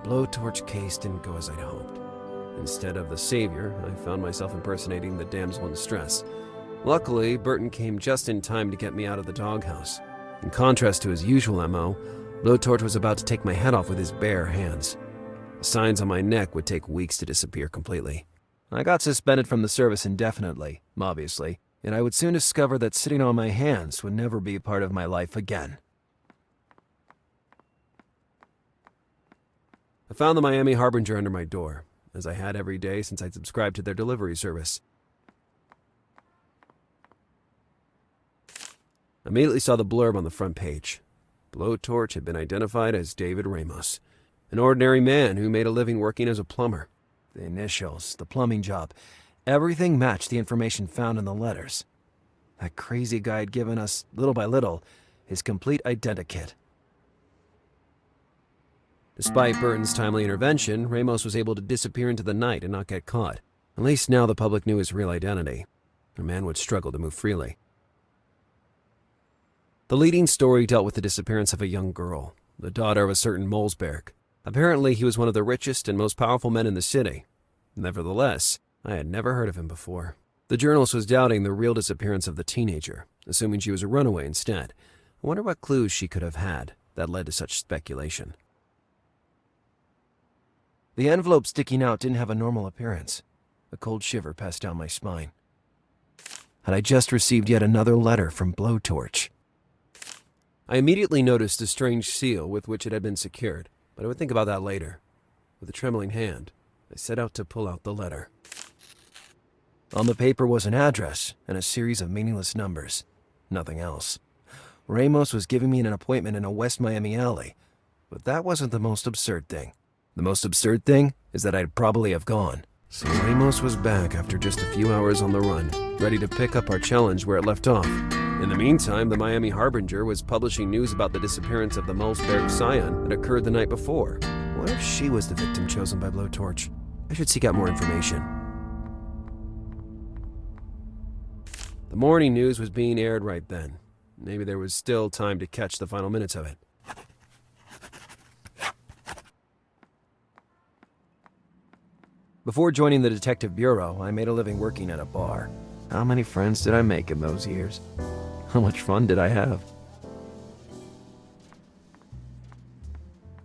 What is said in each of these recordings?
Blowtorch case didn't go as I'd hoped. Instead of the savior, I found myself impersonating the damsel in distress. Luckily, Burton came just in time to get me out of the doghouse. In contrast to his usual MO, Blowtorch was about to take my head off with his bare hands. The signs on my neck would take weeks to disappear completely. I got suspended from the service indefinitely, obviously, and I would soon discover that sitting on my hands would never be a part of my life again. I found the Miami Harbinger under my door, as I had every day since I'd subscribed to their delivery service. I immediately saw the blurb on the front page. Blowtorch had been identified as David Ramos, an ordinary man who made a living working as a plumber. The initials, the plumbing job, everything matched the information found in the letters. That crazy guy had given us, little by little, his complete identikit. Despite Burton's timely intervention, Ramos was able to disappear into the night and not get caught. At least now the public knew his real identity. A man would struggle to move freely. The leading story dealt with the disappearance of a young girl, the daughter of a certain Molesberg. Apparently, he was one of the richest and most powerful men in the city. Nevertheless, I had never heard of him before. The journalist was doubting the real disappearance of the teenager, assuming she was a runaway instead. I wonder what clues she could have had that led to such speculation. The envelope sticking out didn't have a normal appearance. A cold shiver passed down my spine. Had I just received yet another letter from Blowtorch? I immediately noticed the strange seal with which it had been secured, but I would think about that later. With a trembling hand, I set out to pull out the letter. On the paper was an address and a series of meaningless numbers. Nothing else. Ramos was giving me an appointment in a West Miami alley, but that wasn't the most absurd thing. The most absurd thing is that I'd probably have gone. So Ramos was back after just a few hours on the run, ready to pick up our challenge where it left off. In the meantime, the Miami Harbinger was publishing news about the disappearance of the Molesberg scion that occurred the night before. What if she was the victim chosen by Blowtorch? I should seek out more information. The morning news was being aired right then. Maybe there was still time to catch the final minutes of it. Before joining the detective bureau, I made a living working at a bar. How many friends did I make in those years? How much fun did I have?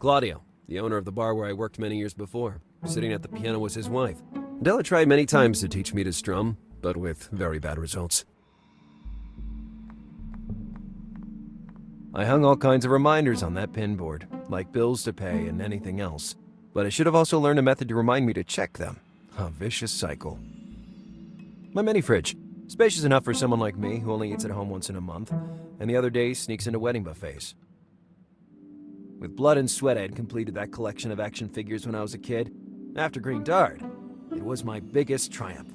Claudio, the owner of the bar where I worked many years before, sitting at the piano was his wife. Adela tried many times to teach me to strum, but with very bad results. I hung all kinds of reminders on that pinboard, like bills to pay and anything else. But I should have also learned a method to remind me to check them. A vicious cycle. My mini fridge. Spacious enough for someone like me who only eats at home once in a month, and the other days sneaks into wedding buffets. With blood and sweat I had completed that collection of action figures when I was a kid. After Green Dart, it was my biggest triumph.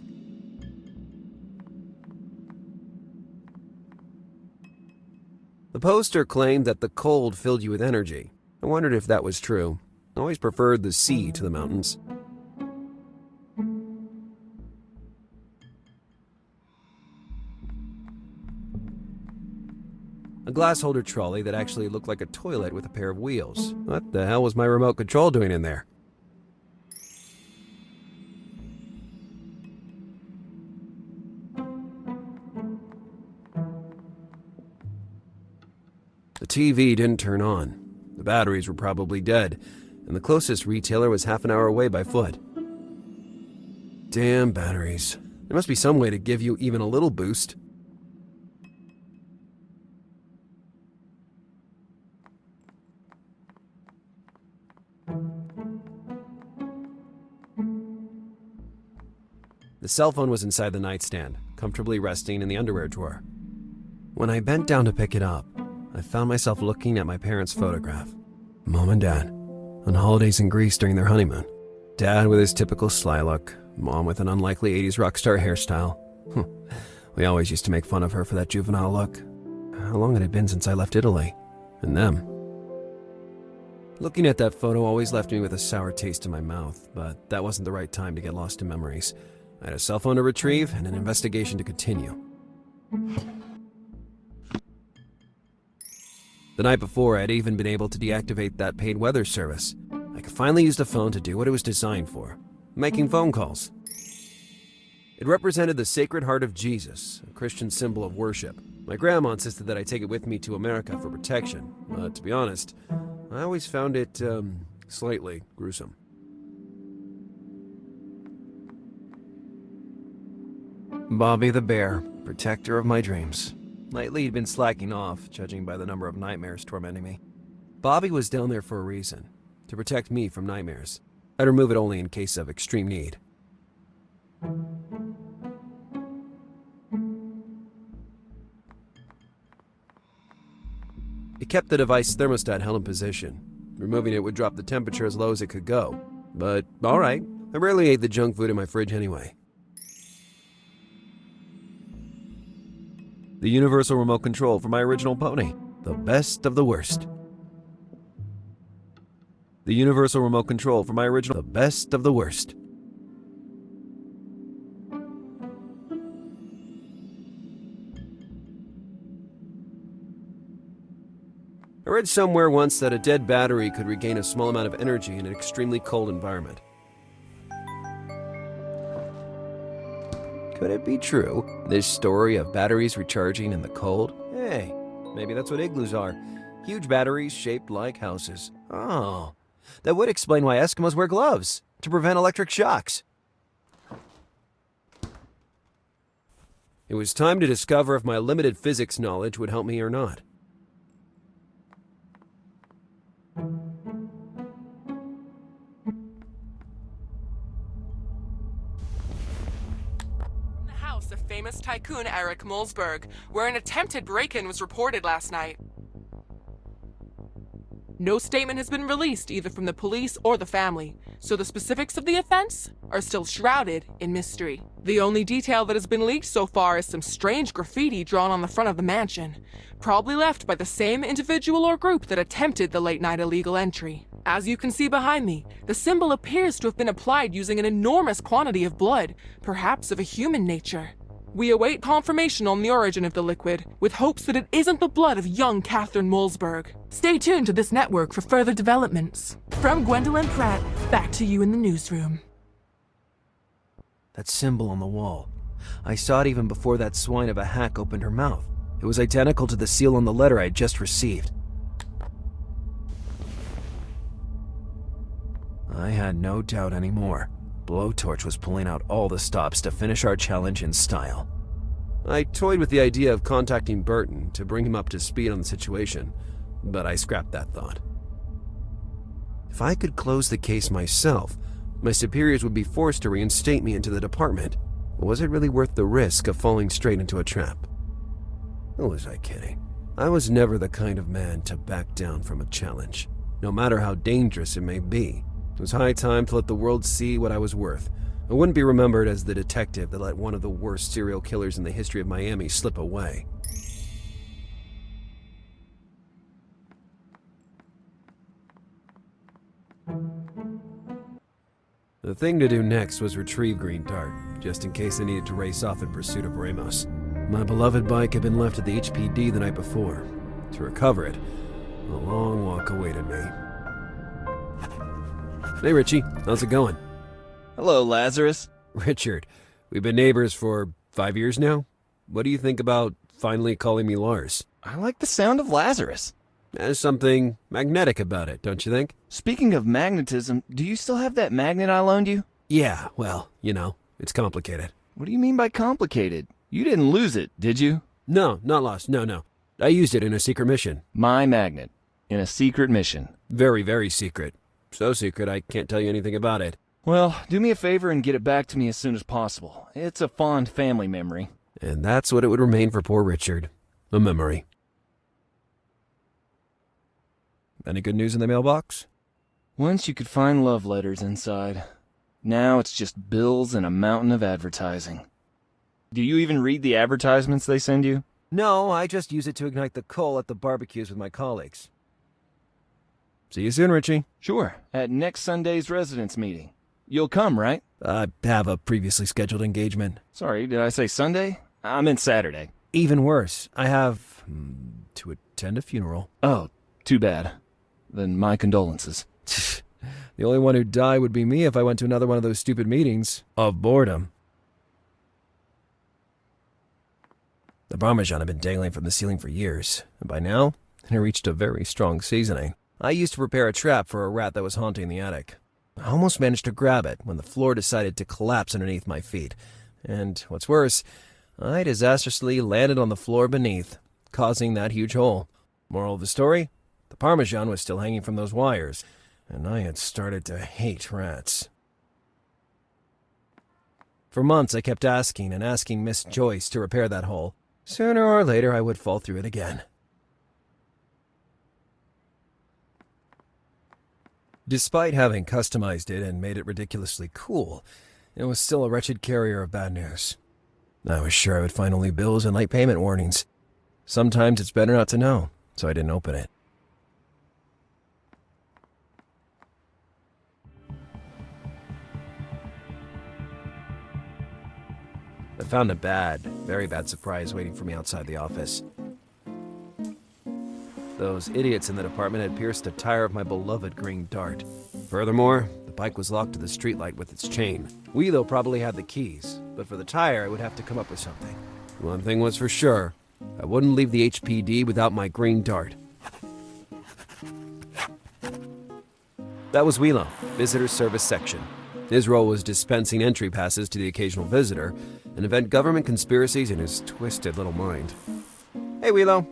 The poster claimed that the cold filled you with energy. I wondered if that was true. I always preferred the sea to the mountains. A glass holder trolley that actually looked like a toilet with a pair of wheels. What the hell was my remote control doing in there? The TV didn't turn on. The batteries were probably dead, and the closest retailer was half an hour away by foot. Damn batteries. There must be some way to give you even a little boost. The cell phone was inside the nightstand, comfortably resting in the underwear drawer. When I bent down to pick it up, I found myself looking at my parents' photograph. Mom and Dad, on holidays in Greece during their honeymoon. Dad with his typical sly look, Mom with an unlikely 80s rock star hairstyle. We always used to make fun of her for that juvenile look. How long had it been since I left Italy? And them. Looking at that photo always left me with a sour taste in my mouth, but that wasn't the right time to get lost in memories. I had a cell phone to retrieve and an investigation to continue. The night before, I had even been able to deactivate that paid weather service. I could finally use the phone to do what it was designed for, making phone calls. It represented the Sacred Heart of Jesus, a Christian symbol of worship. My grandma insisted that I take it with me to America for protection, but to be honest, I always found it, slightly gruesome. Bobby the Bear, protector of my dreams. Lately he'd been slacking off, judging by the number of nightmares tormenting me. Bobby was down there for a reason, to protect me from nightmares. I'd remove it only in case of extreme need. It kept the device's thermostat held in position. Removing it would drop the temperature as low as it could go. But, alright, I rarely ate the junk food in my fridge anyway. The universal remote control for my original pony. The best of the worst. The universal remote control for my original... The best of the worst. I read somewhere once that a dead battery could regain a small amount of energy in an extremely cold environment. Could it be true, this story of batteries recharging in the cold? Hey, maybe that's what igloos are. Huge batteries shaped like houses. Oh, that would explain why Eskimos wear gloves, to prevent electric shocks. It was time to discover if my limited physics knowledge would help me or not. Of famous tycoon Eric Mulsberg, where an attempted break-in was reported last night. No statement has been released either from the police or the family, so the specifics of the offense are still shrouded in mystery. The only detail that has been leaked so far is some strange graffiti drawn on the front of the mansion, probably left by the same individual or group that attempted the late-night illegal entry. As you can see behind me, the symbol appears to have been applied using an enormous quantity of blood, perhaps of a human nature. We await confirmation on the origin of the liquid, with hopes that it isn't the blood of young Catherine Mulsberg. Stay tuned to this network for further developments. From Gwendolyn Pratt, back to you in the newsroom. That symbol on the wall. I saw it even before that swine of a hack opened her mouth. It was identical to the seal on the letter I had just received. I had no doubt anymore. Blowtorch was pulling out all the stops to finish our challenge in style. I toyed with the idea of contacting Burton to bring him up to speed on the situation, but I scrapped that thought. If I could close the case myself, my superiors would be forced to reinstate me into the department. Was it really worth the risk of falling straight into a trap? Or was I kidding? I was never the kind of man to back down from a challenge, no matter how dangerous it may be. It was high time to let the world see what I was worth. I wouldn't be remembered as the detective that let one of the worst serial killers in the history of Miami slip away. The thing to do next was retrieve Green Dart, just in case I needed to race off in pursuit of Ramos. My beloved bike had been left at the HPD the night before. To recover it, a long walk awaited me. Hey Richie, how's it going? Hello, Lazarus. Richard, we've been neighbors for 5 years now. What do you think about finally calling me Lars? I like the sound of Lazarus. There's something magnetic about it, don't you think? Speaking of magnetism, do you still have that magnet I loaned you? Yeah, well, it's complicated. What do you mean by complicated? You didn't lose it, did you? No, not lost, no. I used it in a secret mission. My magnet. In a secret mission. Very, very secret. So secret I can't tell you anything about it. Well, do me a favor and get it back to me as soon as possible. It's a fond family memory. And that's what it would remain for poor Richard. A memory. Any good news in the mailbox? Once you could find love letters inside. Now it's just bills and a mountain of advertising. Do you even read the advertisements they send you? No, I just use it to ignite the coal at the barbecues with my colleagues. See you soon, Richie. Sure, at next Sunday's residence meeting. You'll come, right? I have a previously scheduled engagement. Sorry, did I say Sunday? I meant Saturday. Even worse, I have to attend a funeral. Oh, too bad. Then my condolences. The only one who'd die would be me if I went to another one of those stupid meetings. Of boredom. The Parmesan had been dangling from the ceiling for years, and by now, it had reached a very strong seasoning. I used to prepare a trap for a rat that was haunting the attic. I almost managed to grab it when the floor decided to collapse underneath my feet. And, what's worse, I disastrously landed on the floor beneath, causing that huge hole. Moral of the story? The Parmesan was still hanging from those wires, and I had started to hate rats. For months I kept asking and asking Miss Joyce to repair that hole. Sooner or later I would fall through it again. Despite having customized it and made it ridiculously cool, it was still a wretched carrier of bad news. I was sure I would find only bills and late payment warnings. Sometimes it's better not to know, so I didn't open it. I found a very bad surprise waiting for me outside the office. Those idiots in the department had pierced a tire of my beloved green Dart. Furthermore, the bike was locked to the streetlight with its chain. Wheelo probably had the keys, but for the tire I would have to come up with something. One thing was for sure, I wouldn't leave the HPD without my green Dart. That was Wheelo, Visitor Service Section. His role was dispensing entry passes to the occasional visitor and invent government conspiracies in his twisted little mind. Hey, Wheelo.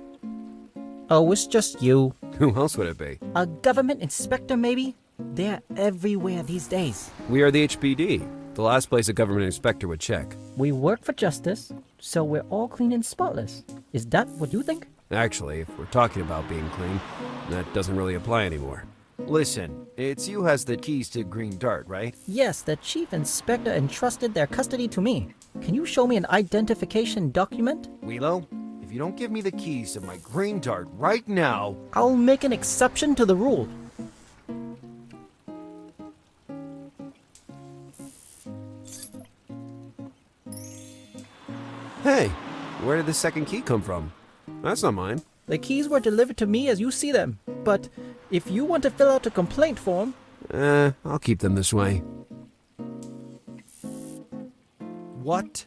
Oh, it's just you. Who else would it be? A government inspector, maybe? They're everywhere these days. We are the HPD, the last place a government inspector would check. We work for justice, so we're all clean and spotless. Is that what you think? Actually, if we're talking about being clean, that doesn't really apply anymore. Listen, it's you who has the keys to Green Dart, right? Yes, the chief inspector entrusted their custody to me. Can you show me an identification document? Wheelo, if you don't give me the keys to my Green Dart right now... I'll make an exception to the rule. Hey, where did the second key come from? That's not mine. The keys were delivered to me as you see them, but if you want to fill out a complaint form... I'll keep them this way. What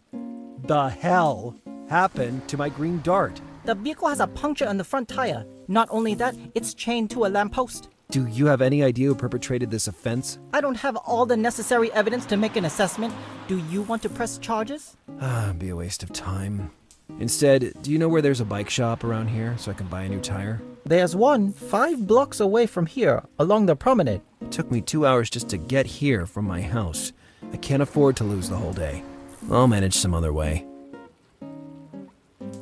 the hell happened to my Green Dart? The vehicle has a puncture on the front tire. Not only that, it's chained to a lamppost. Do you have any idea who perpetrated this offense? I don't have all the necessary evidence to make an assessment. Do you want to press charges? It'd be a waste of time. Instead, do you know where there's a bike shop around here so I can buy a new tire? There's one 5 blocks away from here, along the promenade. It took me 2 hours just to get here from my house. I can't afford to lose the whole day. I'll manage some other way.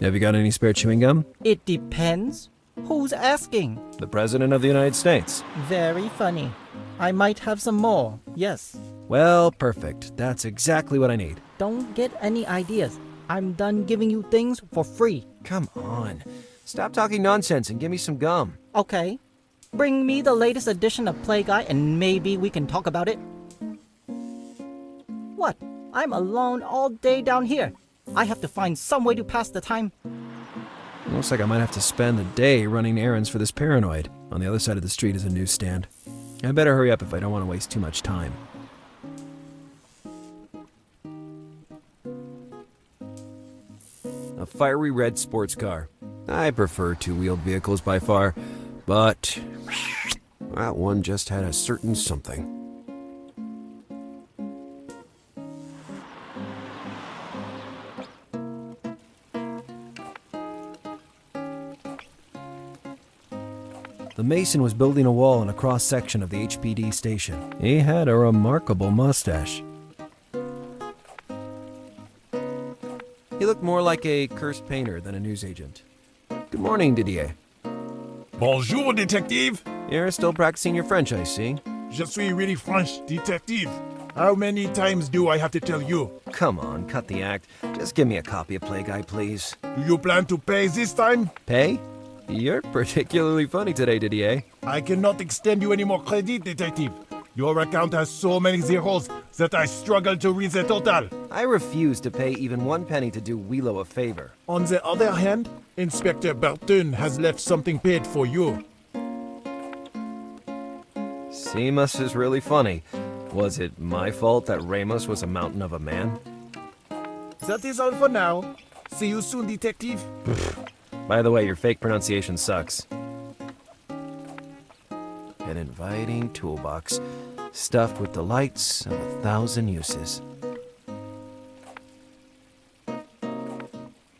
Have you got any spare chewing gum? It depends. Who's asking? The President of the United States. Very funny. I might have some more, yes. Well, perfect. That's exactly what I need. Don't get any ideas. I'm done giving you things for free. Come on. Stop talking nonsense and give me some gum. Okay. Bring me the latest edition of Play Guy and maybe we can talk about it. What? I'm alone all day down here. I have to find some way to pass the time. Looks like I might have to spend the day running errands for this paranoid. On the other side of the street is a newsstand. I better hurry up if I don't want to waste too much time. A fiery red sports car. I prefer two-wheeled vehicles by far, but that one just had a certain something. The mason was building a wall in a cross-section of the HPD station. He had a remarkable mustache. He looked more like a cursed painter than a newsagent. Good morning, Didier. Bonjour, détective. You're still practicing your French, I see. Je suis really French, détective. How many times do I have to tell you? Come on, cut the act. Just give me a copy of Play Guy, please. Do you plan to pay this time? Pay? You're particularly funny today, Didier. I cannot extend you any more credit, detective. Your account has so many zeros that I struggle to read the total. I refuse to pay even 1 penny to do Wheelo a favor. On the other hand, Inspector Burton has left something paid for you. Seamus is really funny. Was it my fault that Ramos was a mountain of a man? That is all for now. See you soon, detective. By the way, your fake pronunciation sucks. An inviting toolbox, stuffed with delights of 1,000 uses.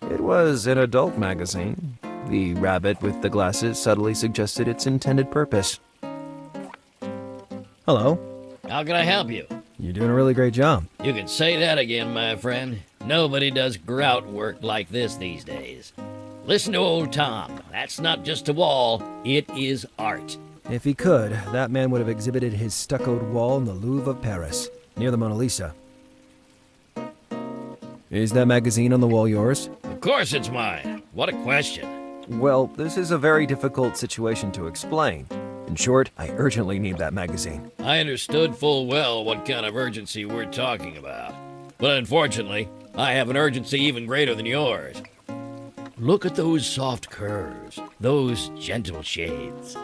It was an adult magazine. The rabbit with the glasses subtly suggested its intended purpose. Hello. How can I help you? You're doing a really great job. You can say that again, my friend. Nobody does grout work like this these days. Listen to old Tom. That's not just a wall, it is art. If he could, that man would have exhibited his stuccoed wall in the Louvre of Paris, near the Mona Lisa. Is that magazine on the wall yours? Of course it's mine. What a question. Well, this is a very difficult situation to explain. In short, I urgently need that magazine. I understood full well what kind of urgency we're talking about. But unfortunately, I have an urgency even greater than yours. Look at those soft curves, those gentle shades.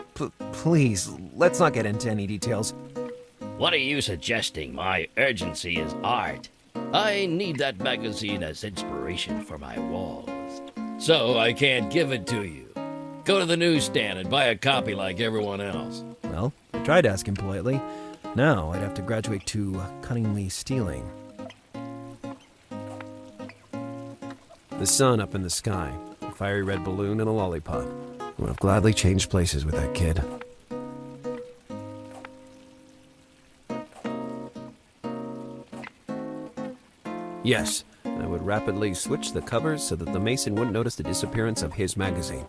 Please, let's not get into any details. What are you suggesting? My urgency is art. I need that magazine as inspiration for my walls. So I can't give it to you. Go to the newsstand and buy a copy like everyone else. Well, I tried asking politely. Now I'd have to graduate to cunningly stealing. The sun up in the sky, a fiery red balloon and a lollipop. I would have gladly changed places with that kid. Yes, I would rapidly switch the covers so that the Mason wouldn't notice the disappearance of his magazine.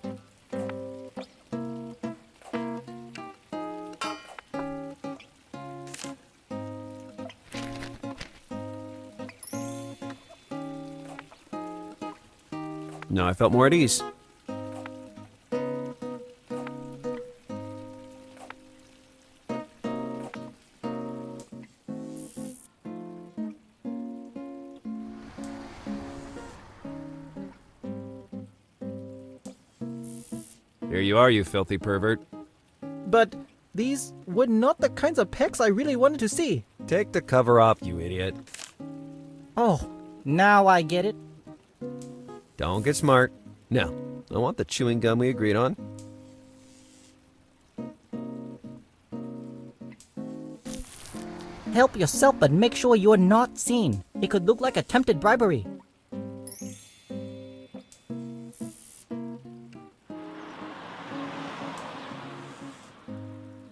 Now I felt more at ease. Here you are, you filthy pervert. But these were not the kinds of pecs I really wanted to see. Take the cover off, you idiot. Oh, now I get it. Don't get smart. Now, I want the chewing gum we agreed on. Help yourself, but make sure you're not seen. It could look like attempted bribery.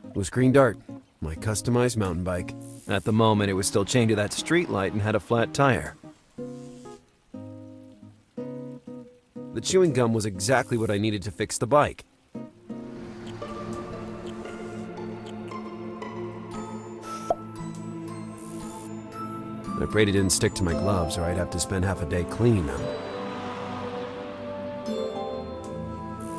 It was Green Dart, my customized mountain bike. At the moment, it was still chained to that street light and had a flat tire. The chewing gum was exactly what I needed to fix the bike. I prayed it didn't stick to my gloves or I'd have to spend half a day cleaning them.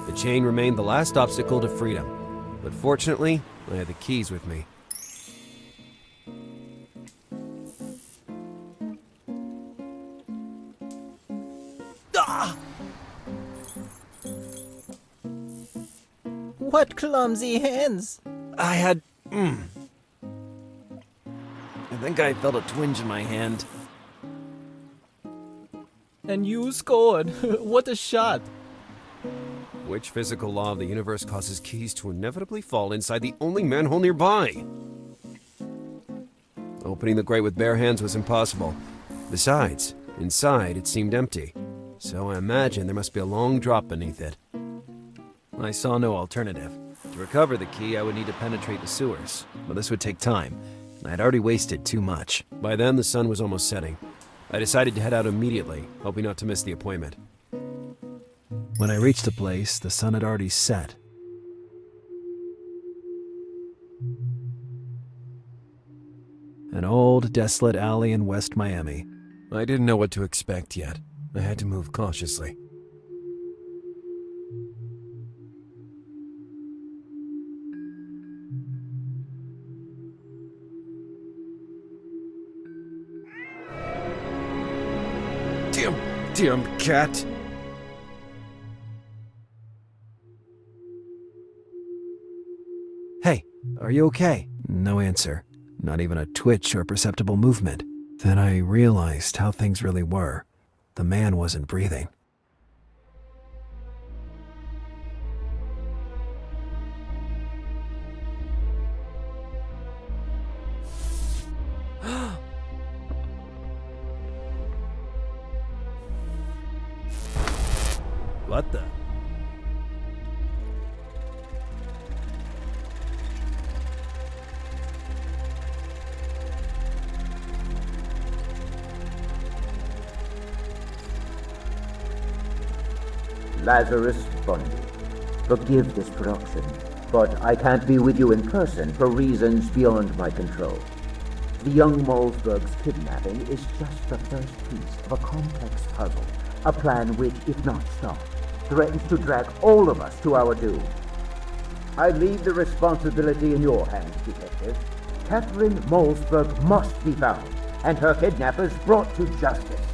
The chain remained the last obstacle to freedom, but fortunately, I had the keys with me. What clumsy hands! I had... I think I felt a twinge in my hand. And you scored. What a shot! Which physical law of the universe causes keys to inevitably fall inside the only manhole nearby? Opening the grate with bare hands was impossible. Besides, inside it seemed empty, so I imagined there must be a long drop beneath it. I saw no alternative. To recover the key, I would need to penetrate the sewers, but this would take time. I had already wasted too much. By then, the sun was almost setting. I decided to head out immediately, hoping not to miss the appointment. When I reached the place, the sun had already set. An old, desolate alley in West Miami. I didn't know what to expect yet. I had to move cautiously. Damn cat! Hey, are you okay? No answer. Not even a twitch or perceptible movement. Then I realized how things really were. The man wasn't breathing. What the? Lazarus Bundy. Forgive this production, but I can't be with you in person for reasons beyond my control. The young Malsberg's kidnapping is just the first piece of a complex puzzle, a plan which, if not stopped, threatens to drag all of us to our doom. I leave the responsibility in your hands, Detective. Catherine Malsberg must be found, and her kidnappers brought to justice.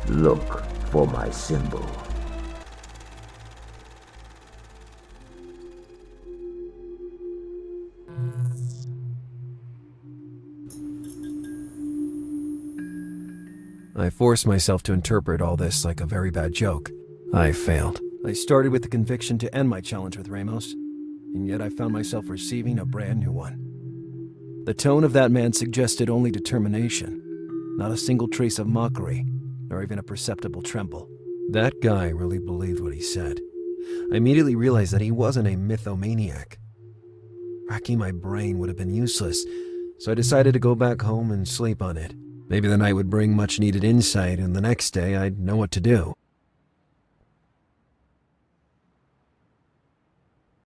Look for my symbol. I forced myself to interpret all this like a very bad joke. I failed. I started with the conviction to end my challenge with Ramos, and yet I found myself receiving a brand new one. The tone of that man suggested only determination, not a single trace of mockery, nor even a perceptible tremble. That guy really believed what he said. I immediately realized that he wasn't a mythomaniac. Racking my brain would have been useless, so I decided to go back home and sleep on it. Maybe the night would bring much-needed insight, and the next day I'd know what to do.